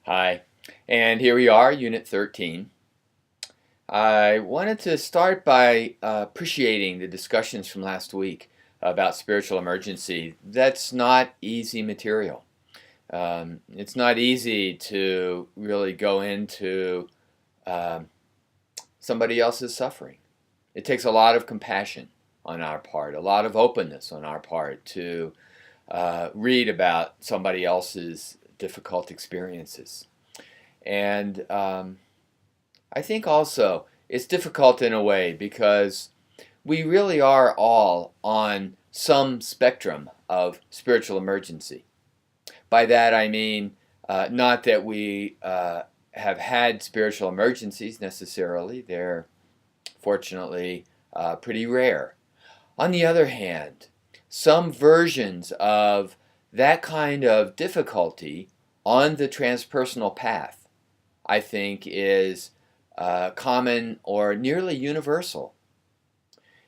Hi, and here we are, Unit 13. I wanted to start by appreciating the discussions from last week about spiritual emergency. That's not easy material. It's not easy to really go into um, somebody else's suffering. It takes a lot of compassion on our part, a lot of openness on our part to read about somebody else's difficult experiences. And I think also it's difficult in a way because we really are all on some spectrum of spiritual emergency. By that I mean not that we have had spiritual emergencies necessarily, they're fortunately pretty rare. On the other hand, some versions of that kind of difficulty on the transpersonal path, I think, is common or nearly universal.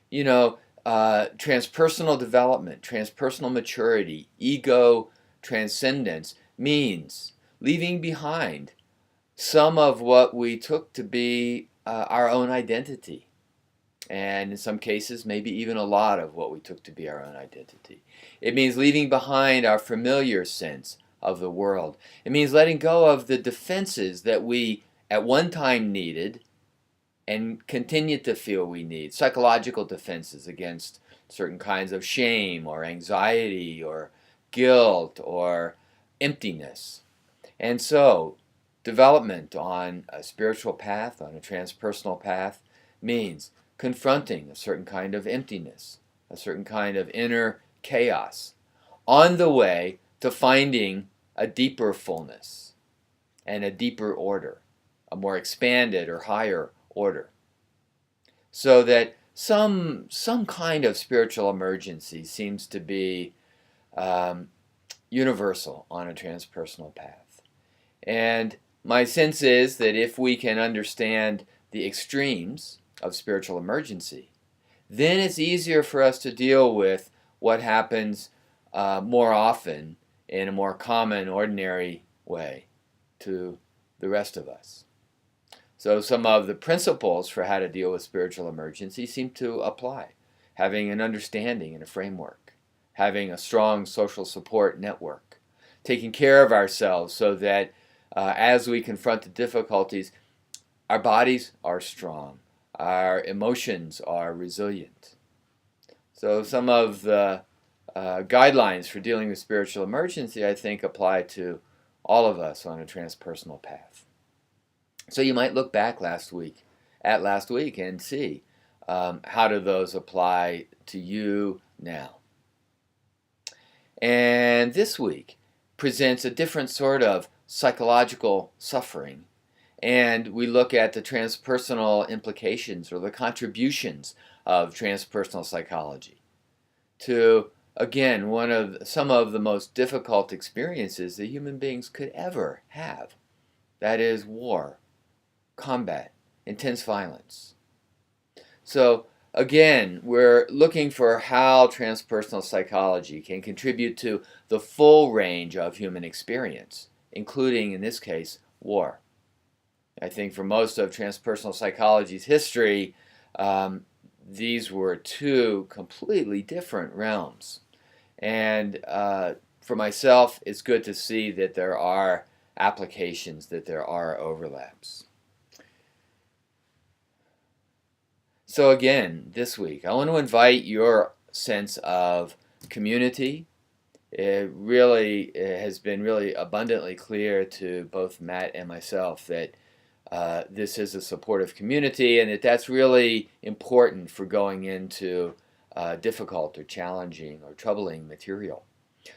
You know, transpersonal development, transpersonal maturity, ego transcendence means leaving behind some of what we took to be our own identity. And in some cases, maybe even a lot of what we took to be our own identity. It means leaving behind our familiar sense of the world. It means letting go of the defenses that we at one time needed and continue to feel we need, psychological defenses against certain kinds of shame or anxiety or guilt or emptiness. And so, development on a spiritual path, on a transpersonal path, means confronting a certain kind of emptiness, a certain kind of inner chaos, on the way to finding a deeper fullness and a deeper order, a more expanded or higher order. So that some kind of spiritual emergency seems to be um, universal on a transpersonal path. And my sense is that if we can understand the extremes of spiritual emergency, then it's easier for us to deal with what happens more often in a more common, ordinary way to the rest of us. So some of the principles for how to deal with spiritual emergency seem to apply. Having an understanding and a framework, having a strong social support network, taking care of ourselves so that as we confront the difficulties, our bodies are strong, our emotions are resilient. So some of the guidelines for dealing with spiritual emergency, I think, apply to all of us on a transpersonal path. So you might look back at last week and see how do those apply to you now. And this week presents a different sort of psychological suffering. And we look at the transpersonal implications or the contributions of transpersonal psychology to, again, one of some of the most difficult experiences that human beings could ever have. That is war, combat, intense violence. So again, we're looking for how transpersonal psychology can contribute to the full range of human experience, including, in this case, war. I think for most of transpersonal psychology's history, these were two completely different realms. And for myself, it's good to see that there are applications, that there are overlaps. So again, this week, I want to invite your sense of community. It has been really abundantly clear to both Matt and myself that this is a supportive community and that that's really important for going into difficult or challenging or troubling material.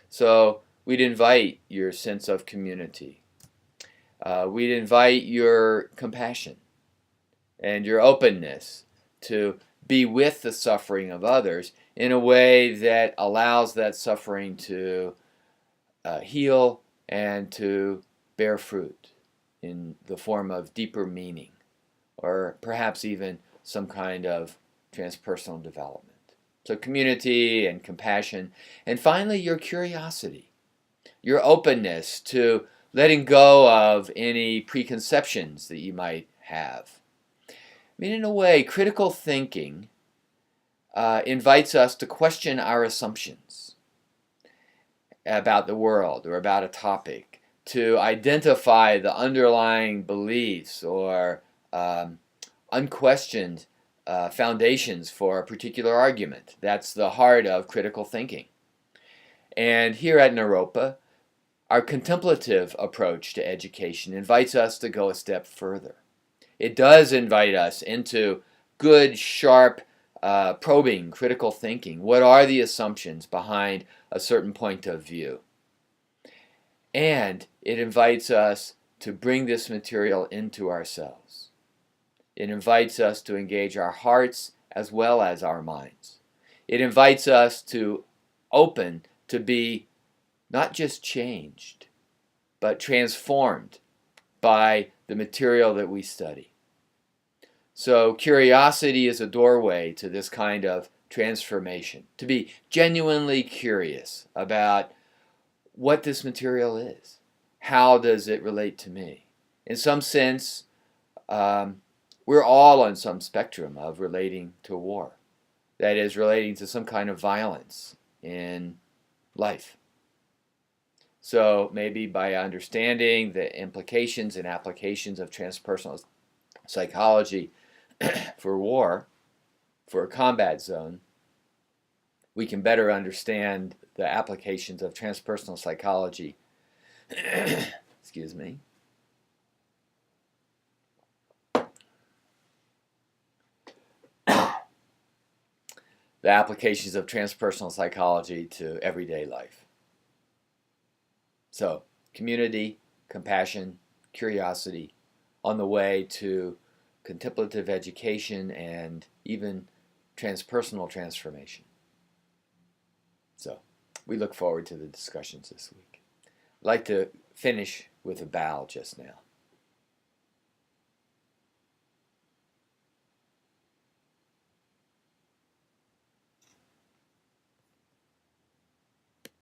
So we'd invite your sense of community. We'd invite your compassion and your openness to be with the suffering of others in a way that allows that suffering to heal and to bear fruit in the form of deeper meaning or perhaps even some kind of transpersonal development. So community and compassion. And finally, your curiosity, your openness to letting go of any preconceptions that you might have. I mean, in a way, critical thinking invites us to question our assumptions about the world or about a topic, to identify the underlying beliefs or unquestioned foundations for a particular argument. That's the heart of critical thinking. And here at Naropa, our contemplative approach to education invites us to go a step further. It does invite us into good, sharp, probing, critical thinking. What are the assumptions behind a certain point of view? And it invites us to bring this material into ourselves. It invites us to engage our hearts as well as our minds. It invites us to open to be not just changed, but transformed by the material that we study. So curiosity is a doorway to this kind of transformation, to be genuinely curious about what this material is. How does it relate to me? In some sense, we're all on some spectrum of relating to war. That is, relating to some kind of violence in life. So maybe by understanding the implications and applications of transpersonal psychology for war, for a combat zone, we can better understand the applications of transpersonal psychology excuse me, the applications of transpersonal psychology to everyday life. So, community, compassion, curiosity on the way to contemplative education and even transpersonal transformation. So, we look forward to the discussions this week. I'd like to finish with a bow just now.